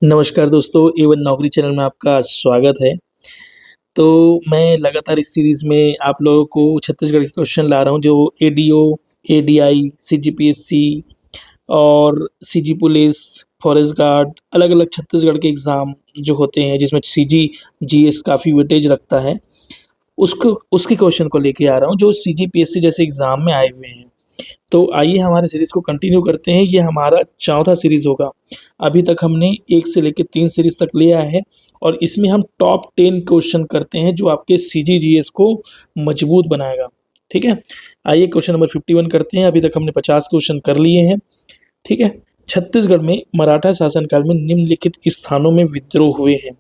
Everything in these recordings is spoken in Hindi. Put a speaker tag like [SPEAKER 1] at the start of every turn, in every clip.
[SPEAKER 1] नमस्कार दोस्तों, एवन नौकरी चैनल में आपका स्वागत है। तो मैं लगातार इस सीरीज़ में आप लोगों को छत्तीसगढ़ के क्वेश्चन ला रहा हूँ जो एडीओ, एडीआई, सीजीपीएससी और सीजी पुलिस, फॉरेस्ट गार्ड अलग-अलग छत्तीसगढ़ के एग्ज़ाम जो होते हैं जिसमें सीजी, जीएस काफ़ी वेटेज रखता है, उसको उसके क्वेश्चन को लेके आ रहा हूँ जो सीजीपीएससी जैसे एग्ज़ाम में आए हुए हैं। तो आइए हमारे सीरीज़ को कंटिन्यू करते हैं। ये हमारा चौथा सीरीज़ होगा। अभी तक हमने 1 से लेके 3 सीरीज़ तक लिया है और इसमें हम टॉप 10 क्वेश्चन करते हैं जो आपके सीजीजीएस को मजबूत बनाएगा। ठीक है? आइए क्वेश्चन नंबर 51 करते हैं। अभी तक हमने 50 क्वेश्चन कर लिए हैं। ठीक है? छत्तीसगढ़ में मराठा शासनकाल में निम्नलिखित स्थानों में विद्रोह हुए हैं।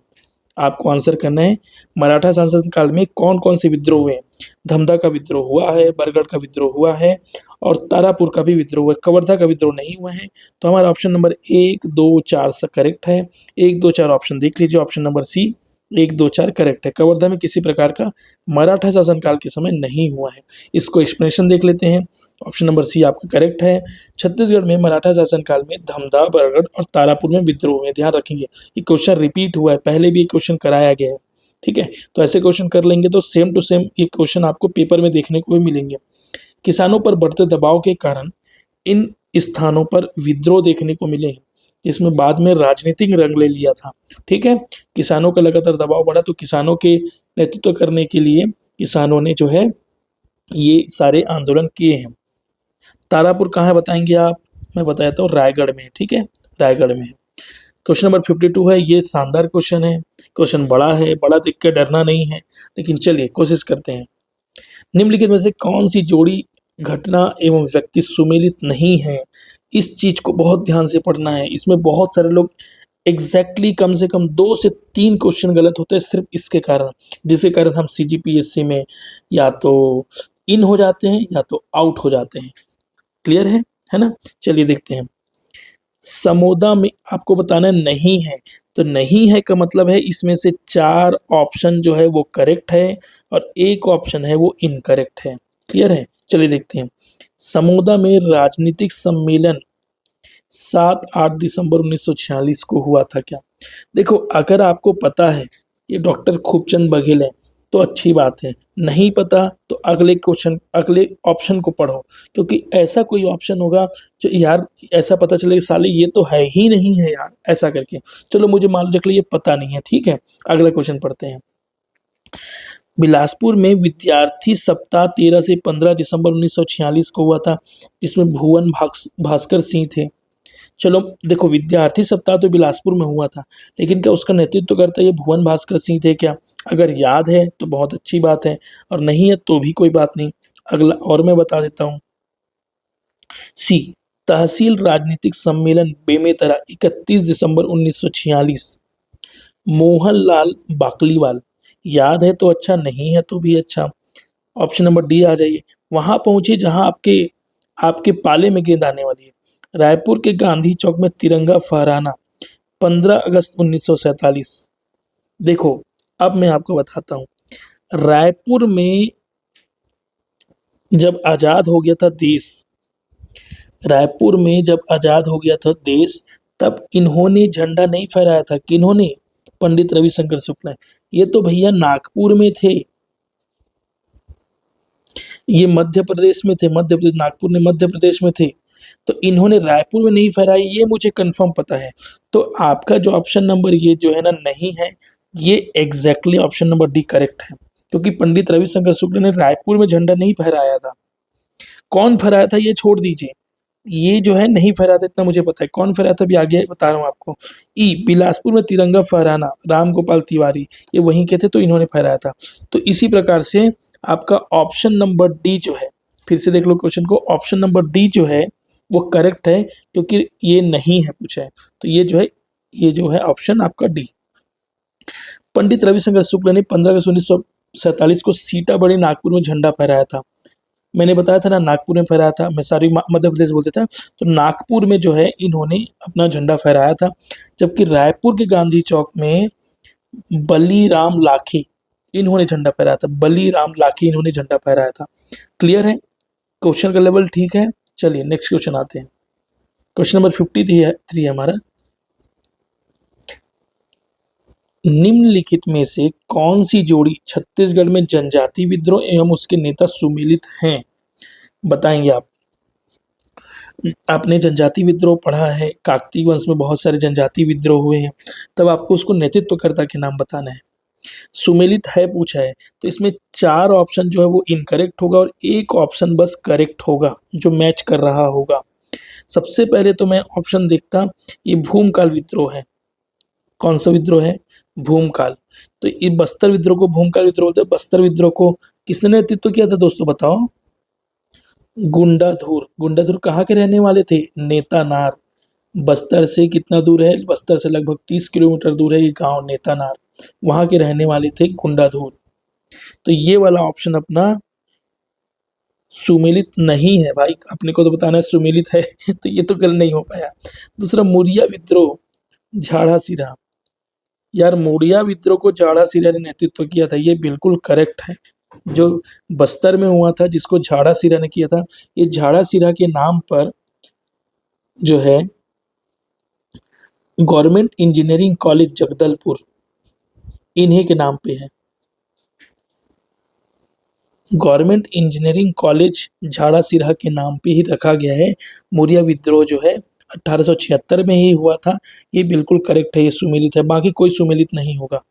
[SPEAKER 1] आपको आंसर करना है मराठा शासनकाल में कौन-कौन से विद्रोह हुए हैं। धमधा का विद्रोह हुआ है, बरगढ़ का विद्रोह हुआ है और तारापुर का भी विद्रोह हुआ है। कवर्धा का विद्रोह नहीं हुआ है। तो हमारा ऑप्शन नंबर 1, 2, 4 स करेक्ट है। 1, 2, 4 ऑप्शन देख लीजिए। ऑप्शन नंबर सी 1, 2, 4 करेक्ट है। कवर्धा में किसी प्रकार का मराठा शासनकाल के समय नहीं हुआ है। इसको एक्सप्लेनेशन देख लेते हैं। ऑप्शन नंबर सी आपका करेक्ट है। छत्तीसगढ़ में मराठा शासनकाल में धमधा, बरगढ़ और तारापुर में विद्रोह हुए। ध्यान रखेंगे ये क्वेश्चन रिपीट हुआ है, पहले भी ये क्वेश्चन कराया गया है। ठीक है? तो ऐसे क्वेश्चन कर लेंगे तो सेम टू सेम ये क्वेश्चन आपको पेपर में देखने को भी मिलेंगे। किसानों पर बढ़ते दबाव के कारण इन स्थानों पर विद्रोह देखने को मिले हैं, जिसमें बाद में राजनीतिक रंग ले लिया था। ठीक है? किसानों का लगातार दबाव बढ़ा तो किसानों के नेतृत्व करने के लिए किसानों ने जो है ये सारे आंदोलन किए हैं। तारापुर कहाँ है बताएंगे आप? मैं बताता हूँ रायगढ़ में है। ठीक है? रायगढ़ में है। क्वेश्चन नंबर 52 है। ये शानदार क्वेश्चन है। क्वेश्चन बड़ा है, बड़ा देख के डरना नहीं है, लेकिन चलिए कोशिश करते हैं। निम्नलिखित में से कौन सी जोड़ी घटना एवं व्यक्ति सुमेलित नहीं है? इस चीज को बहुत ध्यान से पढ़ना है। इसमें बहुत सारे लोग एग्जैक्टली कम से कम 2 से 3 क्वेश्चन गलत होते हैं सिर्फ इसके कारण, जिसके कारण हम सीजीपीएससी में या तो इन हो जाते हैं या तो आउट हो जाते हैं। क्लियर है ना? चलिए देखते हैं। समोदा में आपको बताना नहीं है, तो नहीं है का मतलब है इसमें से 4 ऑप्शन जो है वो करेक्ट है और 1 ऑप्शन है वो इनकरेक्ट है। क्लियर है? चलिए देखते हैं। समोदा में राजनीतिक सम्मेलन 7-8 दिसंबर 1946 को हुआ था क्या? देखो, अगर आपको पता है ये डॉक्टर खूबचंद बघेल है तो अच्छी बात है। नहीं पता तो अगले ऑप्शन को पढ़ो, क्योंकि ऐसा कोई ऑप्शन होगा जो यार ऐसा पता चले कि साले ये तो है ही नहीं है यार, ऐसा करके। चलो मुझे मान रख लो ये पता नहीं है। ठीक है? अगला क्वेश्चन पढ़ते हैं। बिलासपुर में विद्यार्थी सप्ताह 13 से 15 दिसंबर 1946 को हुआ था, जिसमें भुवन भास्कर सिंह थे। चलो देखो, विद्यार्थी सप्ताह तो बिलासपुर में हुआ था, लेकिन क्या उसका नेतृत्व करता ये भुवन भास्कर सिंह थे क्या? अगर याद है तो बहुत अच्छी बात है, और नहीं है तो भी कोई बात नहीं। अगला और मैं बता देता हूँ। सी तहसील राजनीतिक सम्मेलन बेमेतरा 31 दिसंबर 1946, मोहनलाल बाकलीवाल। याद है तो अच्छा, नहीं है तो भी अच्छा। ऑप्शन नंबर डी आ जाइए। वहां पहुंचे जहां आपके आपके पाले में गेंद आने वाली है। रायपुर के गांधी चौक में तिरंगा फहराना 15 अगस्त 1947। देखो, अब मैं आपको बताता हूँ। रायपुर में जब आज़ाद हो गया था देश, रायपुर में जब आज़ाद हो गया था देश, तब इन्होंने झंडा नहीं फहराया था। किन्होंने? पंडित रविशंकर शुक्ला। ये तो भैया नागपुर में थे, ये मध्य प्रदेश में थे। मध्य प्रदेश, नागपुर ने मध्य प्रदेश में थे। तो इन्होंने रायपुर में नहीं फहराई, ये मुझे कंफर्म पता है। तो आपका जो ऑप्शन नंबर ये जो है ना नहीं है, ये exactly option number D correct है, क्योंकि पंडित रविशंकर शुक्ल ने रायपुर में झंडा नहीं फहराया था। कौन फहराया था ये छोड़ दीजिए, ये जो है नहीं फहराया था इतना मुझे पता है। कौन फहराया था अभी आगे बता रहा हूँ आपको। ई बिलासपुर में तिरंगा फहराना राम गोपाल तिवारी, ये वहीं के थे तो इन्होंने फहराया था। तो इसी प्रकार से आपका ऑप्शन नंबर डी जो है, फिर से देख लो क्वेश्चन को, ऑप्शन नंबर डी जो है वो करेक्ट है, क्योंकि ये नहीं है पूछा है। तो ये जो है ऑप्शन आपका डी। पंडित रविशंकर शुक्ल ने 15 अगस्त 1947 को सीताबढ़ी नागपुर में झंडा फहराया था। मैंने बताया था ना नागपुर में फहराया था, मैं सारी मध्य प्रदेश बोलते था। तो नागपुर में जो है इन्होंने अपना झंडा फहराया था, जबकि रायपुर के गांधी चौक में बलीराम लाखे इन्होंने झंडा फहराया था। बलीराम लाखे इन्होंने झंडा फहराया था। क्लियर है? क्वेश्चन का लेवल ठीक है। चलिए नेक्स्ट क्वेश्चन आते हैं। क्वेश्चन नंबर 53 है हमारा। निम्नलिखित में से कौन सी जोड़ी छत्तीसगढ़ में जनजाति विद्रोह एवं उसके नेता सुमेलित हैं? बताएंगे आप। आपने जनजाति विद्रोह पढ़ा है, काकतीय वंश में बहुत सारे जनजाति विद्रोह हुए हैं, तब आपको उसको नेतृत्वकर्ता के नाम बताना है। सुमेलित है पूछा है, तो इसमें 4 ऑप्शन जो है वो इनकरेक्ट होगा और एक ऑप्शन बस करेक्ट होगा जो मैच कर रहा होगा। सबसे पहले तो मैं ऑप्शन देखता, ये भूमकाल विद्रोह है। कौन सा विद्रोह है? भूमकाल। तो ये बस्तर विद्रोह को भूमकाल विद्रोह बोलते हैं। बस्तर विद्रोह को किसने नेतृत्व किया था दोस्तों बताओ? गुंडाधुर। गुंडाधुर कहाँ के रहने वाले थे? नेतानार। बस्तर से कितना दूर है? बस्तर से लगभग 30 किलोमीटर दूर है ये गांव नेतानार, वहां के रहने वाले थे गुंडाधुर। तो ये वाला ऑप्शन अपना सुमेलित नहीं है भाई, अपने को तो बताना है सुमेलित है तो ये तो कल नहीं हो पाया। दूसरा मोरिया विद्रोह, झाड़ा सिरा। यार मोरिया विद्रोह को झाड़ा सिरा ने नेतृत्व किया था, ये बिल्कुल करेक्ट है। जो बस्तर में हुआ था जिसको झाड़ा सिरा ने किया था, ये झाड़ा सिरा के नाम पर जो है गवर्नमेंट इंजीनियरिंग कॉलेज जगदलपुर इन्हीं के नाम पे है। गवर्नमेंट इंजीनियरिंग कॉलेज झाड़ा सिरहा के नाम पे ही रखा गया है। मोरिया विद्रोह जो है 1876 में ही हुआ था, ये बिल्कुल करेक्ट है, ये सुमेलित है, बाकी कोई सुमेलित नहीं होगा।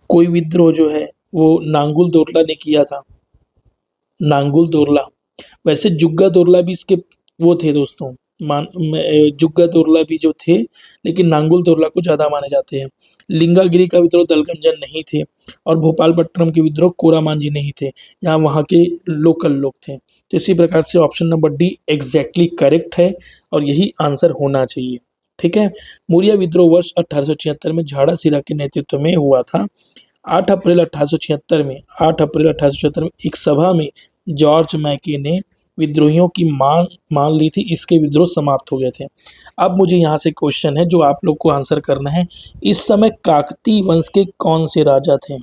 [SPEAKER 1] कोई विद्रोह जो है वो नांगुल दोरला ने किया था। नांगुल दोरला, वैसे जुग्गा दोरला भी इसके वो थे दोस्तों, जुग्गा दोरला भी जो थे, लेकिन नांगुल दोरला को ज़्यादा माने जाते हैं। लिंगागिरी का विद्रोह दलगंजन नहीं थे, और भोपालपट्टनम के विद्रोह कोरामान जी नहीं थे, यहाँ वहाँ के लोकल लोग थे। तो इसी प्रकार से option number D exactly correct है और यही आंसर होना चाहिए। ठीक है। मोरिया विद्रोह वर्ष 1876 में झाड़ा सिरा के नेतृत्व में हुआ था। 8 अप्रैल 1876 में एक सभा में जॉर्ज मैके ने विद्रोहियों की मांग मान ली थी, इसके विद्रोह समाप्त हो गए थे। अब मुझे यहाँ से क्वेश्चन है जो आप लोग को आंसर करना है, इस समय काकतीय वंश के कौन से राजा थे?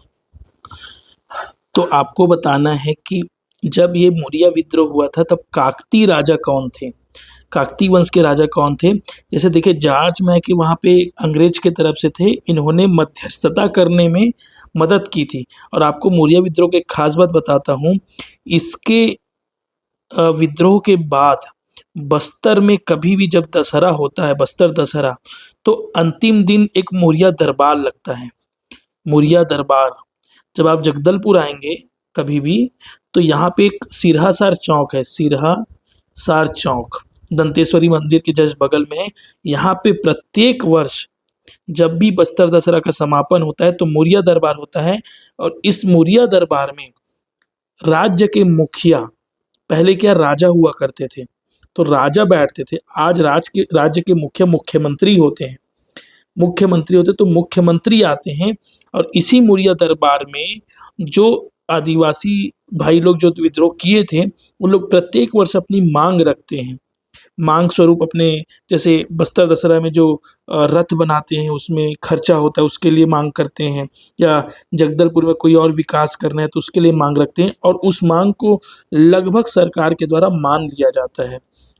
[SPEAKER 1] तो आपको बताना है कि जब ये मोरिया विद्रोह हुआ था तब काकतीय राजा कौन थे, काकतीय वंश के राजा कौन थे? जैसे देखिए जॉर्ज मैके वहाँ पे अंग्रेज के तरफ से थे, इन्होंने मध्यस्थता करने में मदद की थी। और आपको मोरिया विद्रोह की एक खास बात बताता हूँ, इसके विद्रोह के बाद बस्तर में कभी भी जब दशहरा होता है, बस्तर दशहरा, तो अंतिम दिन एक मोरिया दरबार लगता है। मोरिया दरबार, जब आप जगदलपुर आएंगे कभी भी, तो यहाँ पे एक सिरहा सार चौक है, सिरहा सार चौक दंतेश्वरी मंदिर के जस्ट बगल में है। यहाँ पे प्रत्येक वर्ष जब भी बस्तर दशहरा का समापन होता है तो मोरिया दरबार होता है, और इस मोरिया दरबार में राज्य के मुखिया, पहले क्या राजा हुआ करते थे, तो राजा बैठते थे, आज राज्य के मुख्यमंत्री होते हैं। मुख्यमंत्री होते तो मुख्यमंत्री आते हैं, और इसी मोरिया दरबार में जो आदिवासी भाई लोग जो विद्रोह किए थे, उन लोग प्रत्येक वर्ष अपनी मांग रखते हैं। मांग स्वरूप अपने, जैसे बस्तर दशहरा में जो रथ बनाते हैं उसमें खर्चा होता है उसके लिए मांग करते हैं, या जगदलपुर में कोई और विकास करना है तो उसके लिए मांग रखते हैं, और उस मांग को लगभग सरकार के द्वारा मान लिया जाता है,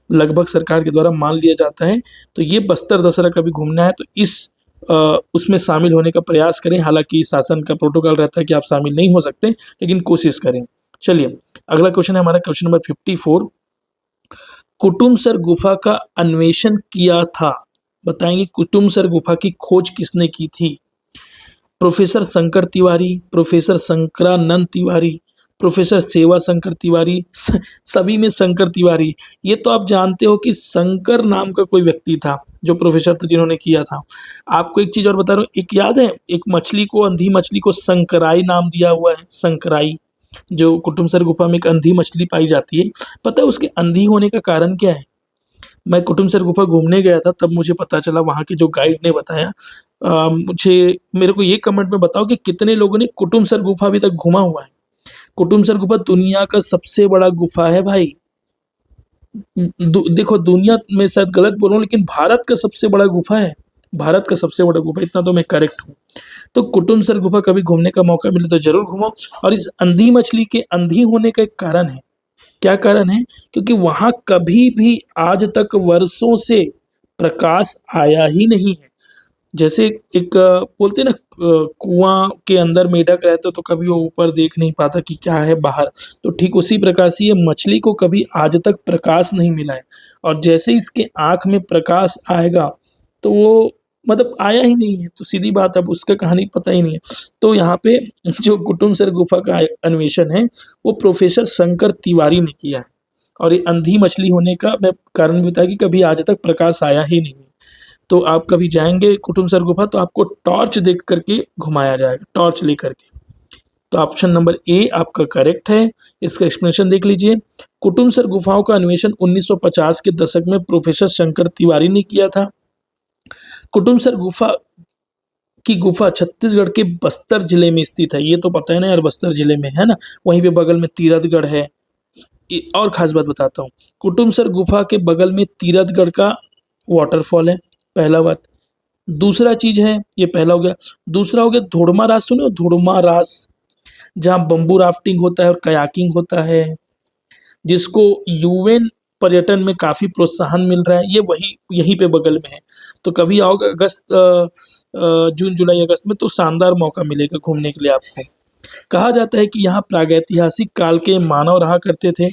[SPEAKER 1] लगभग सरकार के द्वारा मान लिया जाता है। तो ये बस्तर दशहरा कभी घूमना है तो उसमें शामिल होने का प्रयास करें। हालांकि शासन का प्रोटोकॉल रहता है कि आप शामिल नहीं हो सकते, लेकिन कोशिश करें। चलिए अगला क्वेश्चन है हमारा, क्वेश्चन नंबर 54। कुटुमसर गुफा का अन्वेषण किया था, बताएंगे कुटुमसर गुफा की खोज किसने की थी? Professor Shankar Tiwari, professor Shankaranand Tiwari, professor सेवा शंकर तिवारी, सभी में शंकर तिवारी। ये तो आप जानते हो कि शंकर नाम का कोई व्यक्ति था जो प्रोफेसर था जिन्होंने किया था। आपको एक चीज और बता रहा हूँ, एक याद है, एक मछली को, अंधी मछली को शंकराई नाम दिया हुआ है, शंकराई, जो कुटुमसर गुफा में एक अंधी मछली पाई जाती है। पता है उसके अंधी होने का कारण क्या है? मैं कुटुमसर गुफा घूमने गया था तब मुझे पता चला, वहाँ के जो गाइड ने बताया। मेरे को ये कमेंट में बताओ कि कितने लोगों ने कुटुमसर गुफा अभी तक घूमा हुआ है? कुटुमसर गुफा दुनिया का सबसे बड़ा गुफा है भाई। देखो दुनिया में शायद गलत बोल रहा हूँ, लेकिन भारत का सबसे बड़ा गुफा है, भारत का सबसे बड़ा गुफा, इतना तो मैं करेक्ट हूँ। तो कुटुमसर गुफा कभी घूमने का मौका मिले तो जरूर घूमो। और इस अंधी मछली के अंधी होने का एक कारण है, क्या कारण है? क्योंकि वहाँ कभी भी आज तक वर्षों से प्रकाश आया ही नहीं है। जैसे एक बोलते हैं ना, कुआं के अंदर मेढक रहता तो कभी वो ऊपर देख नहीं पाता कि क्या है बाहर, तो ठीक उसी प्रकार से ये मछली को कभी आज तक प्रकाश नहीं मिला है। और जैसे ही इसके आँख में प्रकाश आएगा तो वो मतलब आया ही नहीं है, तो सीधी बात, अब उसका कहानी पता ही नहीं है। तो यहाँ पे जो कुटुमसर गुफा का अन्वेषण है वो प्रोफेसर शंकर तिवारी ने किया है। और ये अंधी मछली होने का मैं कारण भी बताया कि कभी आज तक प्रकाश आया ही नहीं है। तो आप कभी जाएंगे कुटुमसर गुफा तो आपको टॉर्च देख करके घुमाया जाएगा, टॉर्च लेकर के। तो ऑप्शन नंबर ए आपका करेक्ट है। इसका एक्सप्लेनेशन देख लीजिए। कुटुमसर गुफाओं का अन्वेषण 1950 के दशक में प्रोफेसर शंकर तिवारी ने किया था। कुटुमसर गुफा की गुफा छत्तीसगढ़ के बस्तर जिले में स्थित है। ये तो पता है ना यार, बस्तर जिले में है ना। वहीं पे बगल में तीरथगढ़ है। और खास बात बताता हूँ, कुटुमसर गुफा के बगल में तीरथगढ़ का वाटरफॉल है, पहला बात। दूसरा चीज है, ये पहला हो गया। दूसरा हो गया धुड़मा रास, सुने हो धुड़मा रास, जहाँ बम्बू राफ्टिंग होता है और कयाकिंग होता है, जिसको यूएन पर्यटन में काफी प्रोत्साहन मिल रहा है, ये वही यहीं पे बगल में है। तो कभी आओगे अगस्त जून जुलाई अगस्त में तो शानदार मौका मिलेगा घूमने के लिए आपको। कहा जाता है कि यहाँ प्रागैतिहासिक काल के मानव रहा करते थे।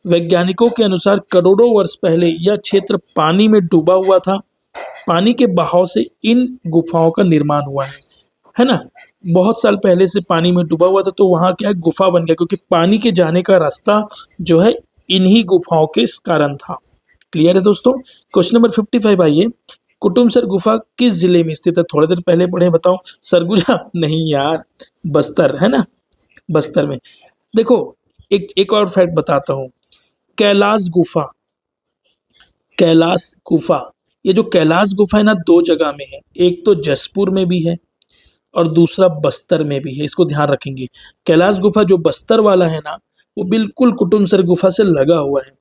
[SPEAKER 1] वैज्ञानिकों के अनुसार करोड़ों वर्ष पहले यह क्षेत्र पानी में डूबा हुआ था। पानी के बहाव से इन गुफाओं का निर्माण हुआ है ना। बहुत साल पहले से पानी में डूबा हुआ था, तो वहाँ क्या है, गुफा बन गया, क्योंकि पानी के जाने का रास्ता जो है इन्हीं गुफाओं के कारण था। क्लियर है दोस्तों। क्वेश्चन नंबर 55 आइए। कुटुमसर गुफा किस जिले में स्थित है? थोड़ी देर पहले पढ़े, बताओ। सरगुजा? नहीं यार, बस्तर है ना, बस्तर में। देखो, एक और फैक्ट बताता हूँ। कैलाश गुफा, कैलाश गुफा, ये जो कैलाश गुफा है ना, दो जगह में है। एक तो जसपुर में भी है और दूसरा बस्तर में भी है, इसको ध्यान रखेंगे। कैलाश गुफा जो बस्तर वाला है ना, वो बिल्कुल कुटुमसर गुफा से लगा हुआ है,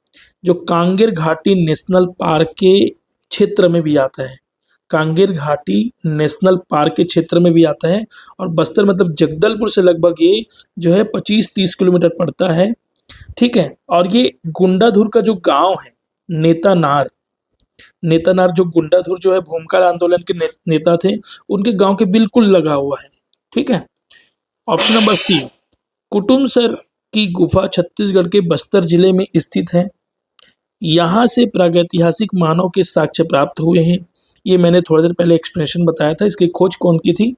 [SPEAKER 1] जो कांगेर घाटी नेशनल पार्क के क्षेत्र में भी आता है। कांगेर घाटी नेशनल पार्क के क्षेत्र में भी आता है। और बस्तर मतलब जगदलपुर से लगभग ये जो है 25-30 किलोमीटर पड़ता है। ठीक है। और ये गुंडाधुर का जो गांव है, नेतानार, नेतानार जो गुंडाधुर जो है भूमिकाल आंदोलन के नेता थे, उनके गांव के बिल्कुल लगा हुआ है। ठीक है। ऑप्शन नंबर सी, कुटुमसर की गुफा छत्तीसगढ़ के बस्तर जिले में स्थित है। यहाँ से प्रागैतिहासिक मानव के साक्ष्य प्राप्त हुए हैं। ये मैंने थोड़ी देर पहले एक्सप्लेनेशन बताया था। इसकी खोज कौन की थी?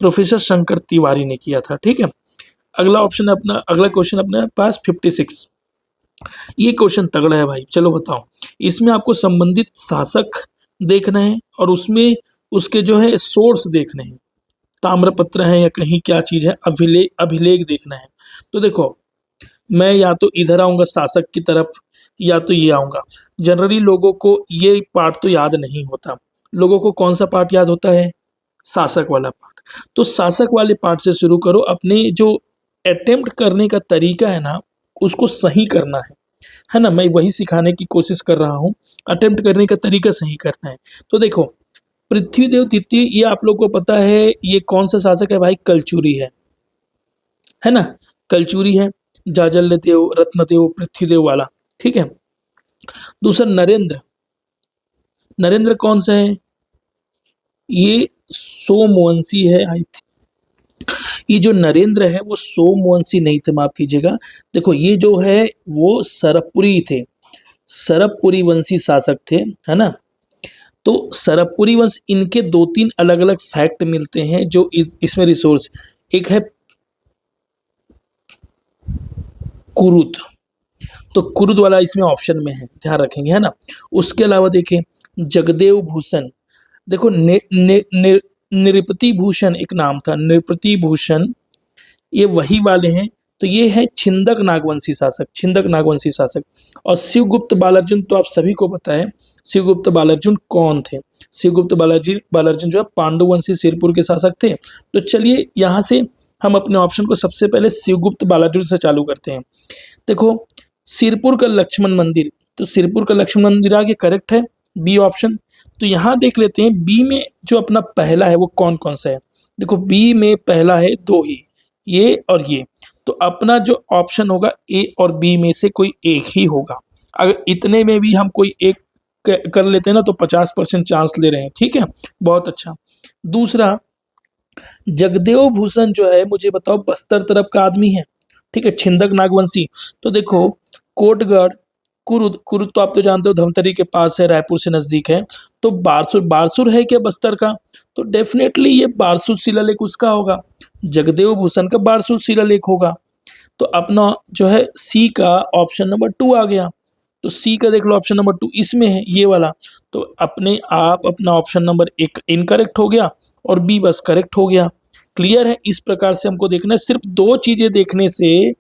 [SPEAKER 1] प्रोफेसर शंकर तिवारी ने किया था। ठीक है। अगला ऑप्शन अपना, अगला क्वेश्चन अपने पास 56। ये क्वेश्चन तगड़ा है भाई, चलो बताओ। इसमें आपको संबंधित शासक देखना है और उसमें उसके जो है सोर्स देखने हैं। ताम्रपत्र है या कहीं क्या चीज है, अभिलेख देखना है। तो देखो, मैं या तो इधर आऊंगा शासक की तरफ, या तो ये आऊंगा। जनरली लोगों को ये पार्ट तो याद नहीं होता। लोगों को कौन सा पार्ट याद होता है? शासक वाला पार्ट। तो शासक वाले पार्ट से शुरू करो। अपने जो अटेम्प्ट करने का तरीका है ना, उसको सही करना है ना। मैं वही सिखाने की कोशिश कर रहा हूँ। अटेम्प्ट करने का तरीका सही करना है। तो देखो, पृथ्वीदेव द्वितीय, ये आप लोग को पता है ये कौन सा शासक है भाई? कलचुरी है ना। कलचुरी है, जाजल्य देव, रत्नदेव, पृथ्वीदेव वाला। ठीक है। दूसरा नरेंद्र, नरेंद्र कौन सा है? ये सोमवंशी है आई थिंक। ये जो नरेंद्र है वो सोमवंशी नहीं थे, माफ कीजिएगा। देखो, ये जो है वो सरबपुरी थे, सरबपुरी वंशी शासक थे, है ना। तो सरबपुरी वंश, इनके 2-3 अलग अलग फैक्ट मिलते हैं जो इसमें रिसोर्स। एक है कुरुद, तो कुरुद वाला इसमें ऑप्शन में है, ध्यान रखेंगे, है ना। उसके अलावा देखें जगदेव भूषण, देखो नृपति भूषण एक नाम था, नृपति भूषण, ये वही वाले हैं। तो ये है छिंदक नागवंशी शासक, छिंदक नागवंशी शासक। और शिवगुप्त बालार्जुन तो आप सभी को पता है, शिवगुप्त बालार्जुन कौन थे? शिवगुप्त बालार्जुन जो है पांडुवंशी सिरपुर के शासक थे। तो चलिए यहाँ से हम अपने ऑप्शन को सबसे पहले शिवगुप्त बालार्जुन से चालू करते हैं। देखो, सिरपुर का लक्ष्मण मंदिर, तो सिरपुर का लक्ष्मण मंदिर आगे करेक्ट है, बी ऑप्शन। तो यहाँ देख लेते हैं बी में जो अपना पहला है वो कौन कौन सा है। देखो, बी में पहला है दो ही, ये और ये। तो अपना जो ऑप्शन होगा ए और बी में से कोई एक ही होगा। अगर इतने में भी हम कोई एक कर लेते हैं ना तो 50% चांस ले रहे हैं। ठीक है, बहुत अच्छा। दूसरा, जगदेव भूषण जो है मुझे बताओ बस्तर तरफ का आदमी है। ठीक है, छिंदक नागवंशी। तो देखो, कोटगढ़, कुरुद, कुरुद तो आप तो जानते हो धमतरी के पास है, रायपुर से नजदीक है। तो बारसुर, बारसुर है क्या बस्तर का? तो डेफिनेटली ये बारसुर शिलालेख उसका होगा, जगदेव भूषण का बारसुर शिलालेख होगा। तो अपना जो है सी का ऑप्शन नंबर 2 आ गया। तो सी का देख लो ऑप्शन नंबर 2 इसमें है, ये वाला। तो अपने आप अपना ऑप्शन नंबर 1 इनकरेक्ट हो गया और बी बस करेक्ट हो गया। क्लियर है? इस प्रकार से हमको देखना है, सिर्फ दो चीजें देखने से,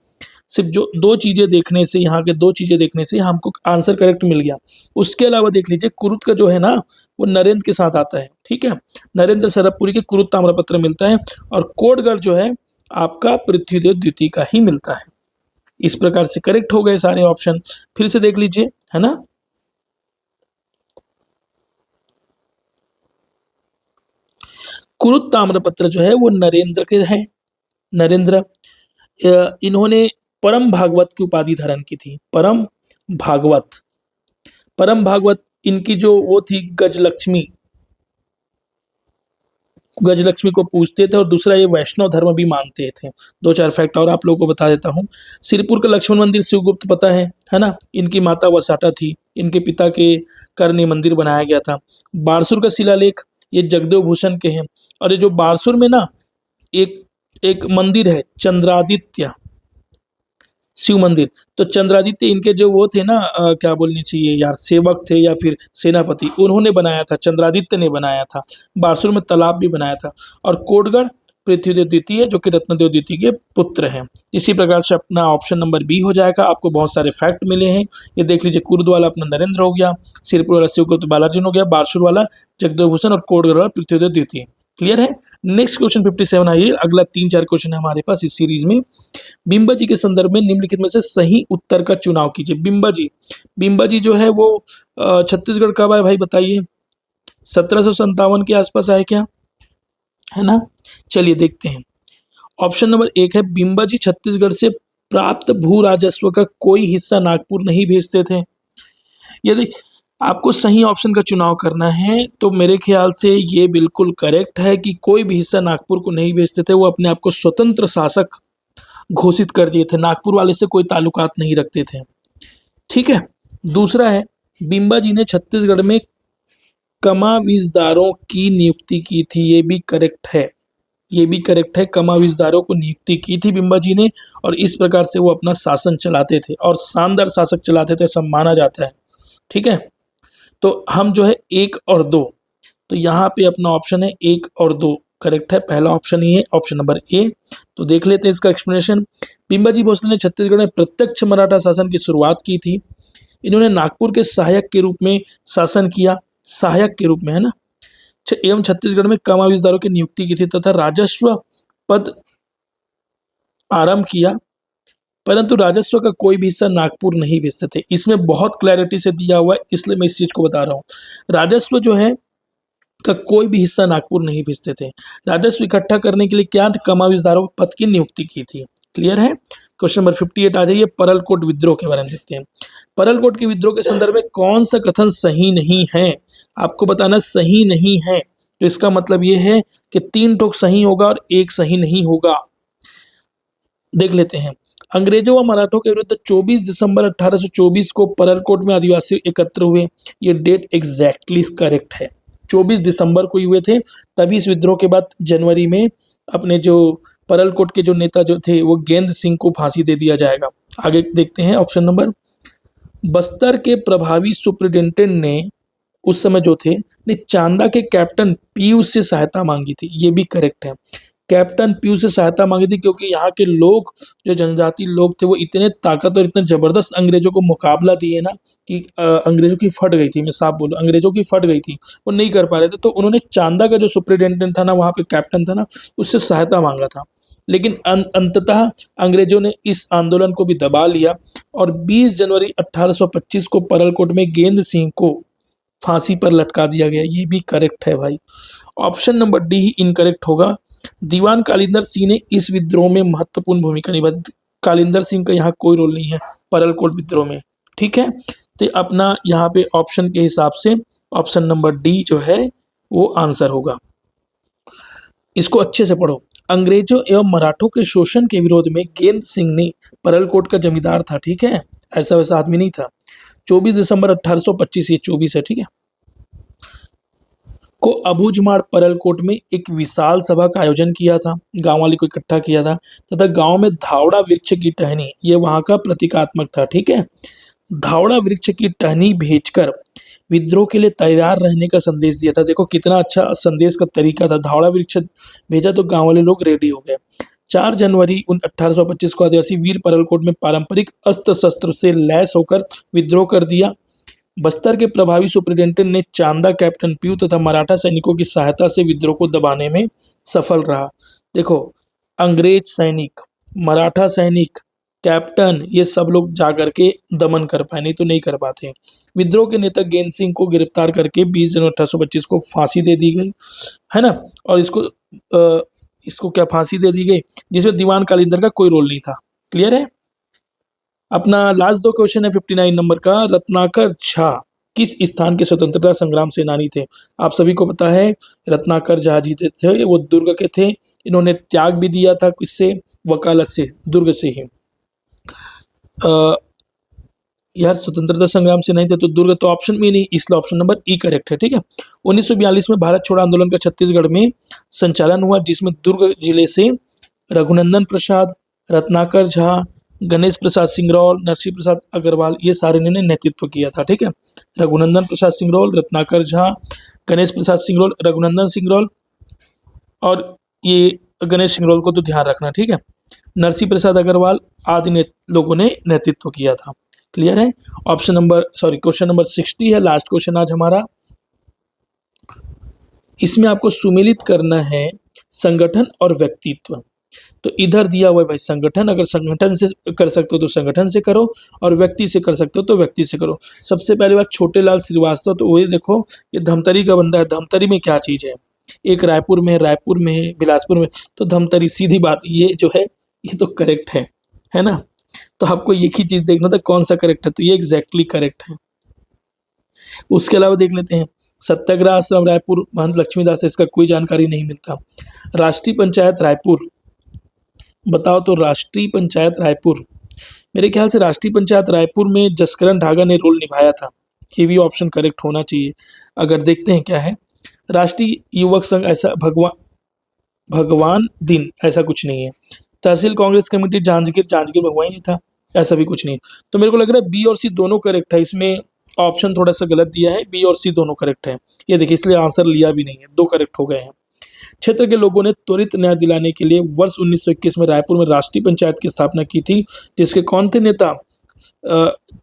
[SPEAKER 1] सिर्फ जो दो चीजें देखने से, यहाँ के दो चीजें देखने से हमको आंसर करेक्ट मिल गया। उसके अलावा देख लीजिए, कुरुत का जो है ना वो नरेंद्र के साथ आता है। ठीक है, नरेंद्र सरबपुरी के कुरुत ताम्रपत्र मिलता है, और कोटगढ़ जो है आपका पृथ्वीदेव द्वितीय का ही मिलता है। इस प्रकार से करेक्ट हो गए सारे ऑप्शन। फिर से देख लीजिए, है ना। कुरुत ताम्रपत्र जो है वो नरेंद्र के हैं। नरेंद्र, इन्होंने परम भागवत की उपाधि धारण की थी। परम भागवत, परम भागवत इनकी जो वो थी गजलक्ष्मी, गजलक्ष्मी को पूजते थे। और दूसरा, ये वैष्णव धर्म भी मानते थे। दो चार फैक्ट और आप लोगों को बता देता हूँ। सिरपुर का लक्ष्मण मंदिर शिवगुप्त पता है ना। इनकी माता वसाटा थी, इनके पिता के करने मंदिर बनाया गया था। बारसुर का शिलालेख ये जगदेव भूषण के हैं। और ये जो बारसुर में ना एक एक मंदिर है चंद्रादित्य शिव मंदिर, तो चंद्रादित्य इनके जो वो थे ना, क्या बोलनी चाहिए यार, सेवक थे या फिर सेनापति, उन्होंने बनाया था, चंद्रादित्य ने बनाया था। बारसुर में तालाब भी बनाया था। और कोटगढ़ पृथ्वीदेव द्वितीय जो कि रत्नदेव द्वितीय के पुत्र हैं। इसी प्रकार से अपना ऑप्शन नंबर बी हो जाएगा। आपको बहुत सारे फैक्ट मिले हैं, ये देख लीजिए। कुर्द वाला अपना नरेंद्र हो गया, सिरपुर वाला शिवगुप्त बालार्जुन हो गया, बारसुर वाला जगदेव भूषण, और कोटगढ़ वाला पृथ्वीदेव द्वितीय। क्लियर है? नेक्स्ट क्वेश्चन 57 आइए। अगला 3-4 क्वेश्चन है हमारे पास इस सीरीज में। बिंबा जी के संदर्भ में निम्नलिखित में से सही उत्तर का चुनाव कीजिए। बिंबा जी, बिंबा जी जो है वो छत्तीसगढ़ कब आए भाई बताइए? 1757 के आसपास आए क्या, है ना। चलिए देखते हैं। ऑप्शन नंबर 1 है, बिंबा जी छत्तीसगढ़ से प्राप्त भू राजस्व का कोई हिस्सा नागपुर नहीं भेजते थे। यदि आपको सही ऑप्शन का चुनाव करना है तो मेरे ख्याल से ये बिल्कुल करेक्ट है कि कोई भी हिस्सा नागपुर को नहीं भेजते थे। वो अपने आप को स्वतंत्र शासक घोषित कर दिए थे, नागपुर वाले से कोई ताल्लुकात नहीं रखते थे। ठीक है। दूसरा है, बिंबा जी ने छत्तीसगढ़ में कमाविजदारों की नियुक्ति की थी। ये भी करेक्ट है, ये भी करेक्ट है। कमाविजदारों को नियुक्ति की थी बिंबा जी ने, और इस प्रकार से वो अपना शासन चलाते थे, और शानदार शासक चलाते थे, सब माना जाता है। ठीक है, तो हम जो है 1 और 2, तो यहाँ पे अपना ऑप्शन है 1 और 2 करेक्ट है। पहला ऑप्शन ही है, ऑप्शन नंबर ए। तो देख लेते हैं इसका एक्सप्लेनेशन। बिंबा जी भोसले ने छत्तीसगढ़ में प्रत्यक्ष मराठा शासन की शुरुआत की थी। इन्होंने नागपुर के सहायक के रूप में शासन किया, सहायक के रूप में, है ना। एवं छत्तीसगढ़ में कमाविजदारों की नियुक्ति की थी तथा राजस्व पद आरंभ किया, परंतु राजस्व का कोई भी हिस्सा नागपुर नहीं भेजते थे। इसमें बहुत क्लैरिटी से दिया हुआ है, इसलिए मैं इस चीज को बता रहा हूँ। राजस्व जो है का कोई भी हिस्सा नागपुर नहीं भेजते थे। राजस्व इकट्ठा करने के लिए क्या कमाविजदारों पद की नियुक्ति की थी। क्लियर है? क्वेश्चन नंबर 58 आ जाइए। परलकोट विद्रोह के बारे में देखते हैं। परलकोट के विद्रोह के संदर्भ में कौन सा कथन सही नहीं है? आपको बताना सही नहीं है, तो इसका मतलब ये है कि 3 ठोक सही होगा और 1 सही नहीं होगा। देख लेते हैं। अंग्रेजों व मराठों के विरुद्ध 24 दिसंबर 1824 को परलकोट में आदिवासी एकत्र हुए। ये डेट एग्जैक्टली करेक्ट है, 24 दिसंबर को ही हुए थे। तभी इस विद्रोह के बाद जनवरी में अपने जो परलकोट के जो नेता जो थे वो गेंद सिंह को फांसी दे दिया जाएगा। आगे देखते हैं ऑप्शन नंबर। बस्तर के प्रभावी सुप्रिटेंडेंट ने उस समय जो थे ने चांदा के कैप्टन पीयूष से सहायता मांगी थी। ये भी करेक्ट है, कैप्टन पीयूष से सहायता मांगी थी, क्योंकि यहाँ के लोग जो जनजाति लोग थे वो इतने ताकत और इतने जबरदस्त अंग्रेजों को मुकाबला दिए ना कि अंग्रेजों की फट गई थी। मैं साफ बोलूँ, अंग्रेजों की फट गई थी, वो नहीं कर पा रहे थे। तो उन्होंने चांदा का जो सुप्रिटेंडेंट था ना, वहाँ पे कैप्टन था ना, उससे सहायता मांगा था। लेकिन अंततः अंग्रेजों ने इस आंदोलन को भी दबा लिया, और 20 जनवरी 1825 को परलकोट में गेंद सिंह को फांसी पर लटका दिया गया। ये भी करेक्ट है भाई। ऑप्शन नंबर डी ही इनकरेक्ट होगा। दीवान कालिंदर सिंह ने इस विद्रोह में महत्वपूर्ण भूमिका निभाई। कालिंदर सिंह का यहाँ कोई रोल नहीं है परलकोट विद्रोह में, ठीक है। तो अपना यहाँ पे ऑप्शन के हिसाब से ऑप्शन नंबर डी जो है वो आंसर होगा। इसको अच्छे से पढ़ो। अंग्रेजों एवं मराठों के शोषण के विरोध में गेंद सिंह ने, परलकोट का जमींदार था, ठीक है, ऐसा वैसा आदमी नहीं था। 24 दिसंबर 1825, ये 24 है, ठीक है, को अबूझमाड़ परलकोट में एक विशाल सभा का आयोजन किया था, गांव वाले को इकट्ठा किया था तथा गांव में धावड़ा वृक्ष की टहनी, ये वहां का प्रतीकात्मक था, ठीक है। धावड़ा वृक्ष की टहनी भेजकर विद्रोह के लिए तैयार रहने का संदेश दिया था। देखो कितना अच्छा संदेश का तरीका था, धावड़ा वृक्ष भेजा तो गांव वाले लोग रेडी हो गए। 4 जनवरी 1825 को आदिवासी वीर परलकोट में पारंपरिक अस्त्र शस्त्र से लैस होकर विद्रोह कर दिया। बस्तर के प्रभावी सुप्रिंटेंडेंट ने चांदा, कैप्टन प्यू तथा मराठा सैनिकों की सहायता से विद्रोह को दबाने में सफल रहा। देखो अंग्रेज सैनिक, मराठा सैनिक, कैप्टन, ये सब लोग जाकर के दमन कर पाए, नहीं तो नहीं कर पाते। विद्रोह के नेता गेंद सिंह को गिरफ्तार करके 20 जनवरी 1825 को फांसी दे दी गई, है ना। और इसको क्या फांसी दे दी गई, जिसमें दीवान कालिंदर का कोई रोल नहीं था। क्लियर है। अपना लास्ट 2 क्वेश्चन है 59 नंबर का। रत्नाकर झा किस स्थान के स्वतंत्रता संग्राम सेनानी थे? आप सभी को पता है रत्नाकर झा जी थे, वो दुर्ग के थे। इन्होंने त्याग भी दिया था, किससे? वकालत से, दुर्ग से ही। यार स्वतंत्रता संग्राम से नहीं थे तो दुर्ग तो ऑप्शन में नहीं, इसलिए ऑप्शन नंबर ई करेक्ट है, ठीक है। 1942 में भारत छोड़ो आंदोलन का छत्तीसगढ़ में संचालन हुआ, जिसमें दुर्ग जिले से रघुनंदन प्रसाद, रत्नाकर झा, गणेश प्रसाद सिंगरौल, नरसिंह प्रसाद अग्रवाल, ये सारे ने नेतृत्व किया था, ठीक है। रघुनंदन प्रसाद सिंगरौल, रत्नाकर झा, गणेश प्रसाद सिंगरौल, रघुनंदन सिंगरौल, और ये गणेश सिंगरौल को तो ध्यान रखना, ठीक है। नरसिंह प्रसाद अग्रवाल आदि लोगों ने नेतृत्व किया था। क्लियर है। क्वेश्चन नंबर 60 है, लास्ट क्वेश्चन आज हमारा। इसमें आपको सुमेलित करना है संगठन और व्यक्तित्व। तो इधर दिया हुआ है भाई संगठन, अगर संगठन से कर सकते हो तो संगठन से करो, और व्यक्ति से कर सकते हो तो व्यक्ति से करो। सबसे पहली बात छोटेलाल श्रीवास्तव, तो वही देखो ये धमतरी का बंदा है। धमतरी में क्या चीज़ है? एक रायपुर में है, बिलासपुर में, तो धमतरी, सीधी बात, ये जो है ये तो करेक्ट है ना। तो आपको एक ही चीज़ देखना था कौन सा करेक्ट है, तो ये एग्जैक्टली करेक्ट है। उसके अलावा देख लेते हैं सत्याग्रह आश्रम रायपुर, महंत लक्ष्मीदास, इसका कोई जानकारी नहीं मिलता। राष्ट्रीय पंचायत रायपुर, बताओ तो राष्ट्रीय पंचायत रायपुर, मेरे ख्याल से राष्ट्रीय पंचायत रायपुर में जसकरण ढागा ने रोल निभाया था, ये भी ऑप्शन करेक्ट होना चाहिए। अगर देखते हैं क्या है, राष्ट्रीय युवक संघ, ऐसा भगवान दिन, ऐसा कुछ नहीं है। तहसील कांग्रेस कमेटी जांजगीर में हुआ ही नहीं था, ऐसा भी कुछ नहीं। तो मेरे को लग रहा है बी और सी दोनों करेक्ट है, इसमें ऑप्शन थोड़ा सा गलत दिया है, बी और सी दोनों करेक्ट है। ये देखिए इसलिए आंसर लिया भी नहीं है, 2 करेक्ट हो गए हैं। क्षेत्र के लोगों ने त्वरित न्याय दिलाने के लिए वर्ष 1921 में रायपुर में राष्ट्रीय पंचायत की स्थापना की थी, जिसके कौन थे नेता?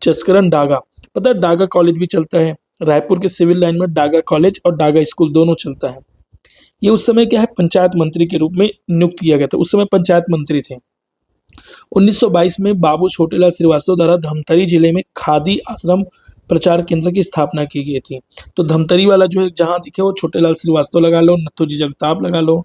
[SPEAKER 1] जसकरण डागा। पता है डागा कॉलेज भी चलता है रायपुर के सिविल लाइन में, डागा कॉलेज और डागा स्कूल दोनों चलता है। ये उस समय क्या है, पंचायत मंत्री के रूप में नियुक्त किया गया था, उस समय पंचायत मंत्री थे। 1922 में बाबू छोटेलाल श्रीवास्तव द्वारा धमतरी जिले में खादी आश्रम प्रचार केंद्र की स्थापना की गई थी। तो धमतरी वाला जो है जहाँ दिखे वो छोटेलाल श्रीवास्तव लगा लो, नथुजी जगताप लगा लो,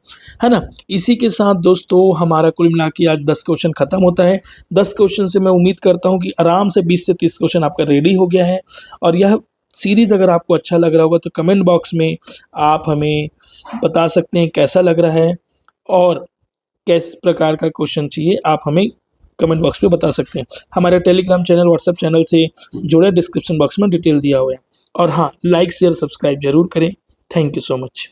[SPEAKER 1] है ना। इसी के साथ दोस्तों हमारा कुल मिला के आज 10 क्वेश्चन खत्म होता है। 10 क्वेश्चन से मैं उम्मीद करता हूँ कि आराम से 20 से 30 क्वेश्चन आपका रेडी हो गया है। और यह सीरीज़ अगर आपको अच्छा लग रहा होगा तो कमेंट बॉक्स में आप हमें बता सकते हैं कैसा लग रहा है, और किस प्रकार का क्वेश्चन चाहिए आप हमें कमेंट बॉक्स पे बता सकते हैं। हमारे टेलीग्राम चैनल, व्हाट्सएप चैनल से जुड़े, डिस्क्रिप्शन बॉक्स में डिटेल दिया हुआ है। और हाँ, लाइक शेयर सब्सक्राइब जरूर करें। Thank you so much.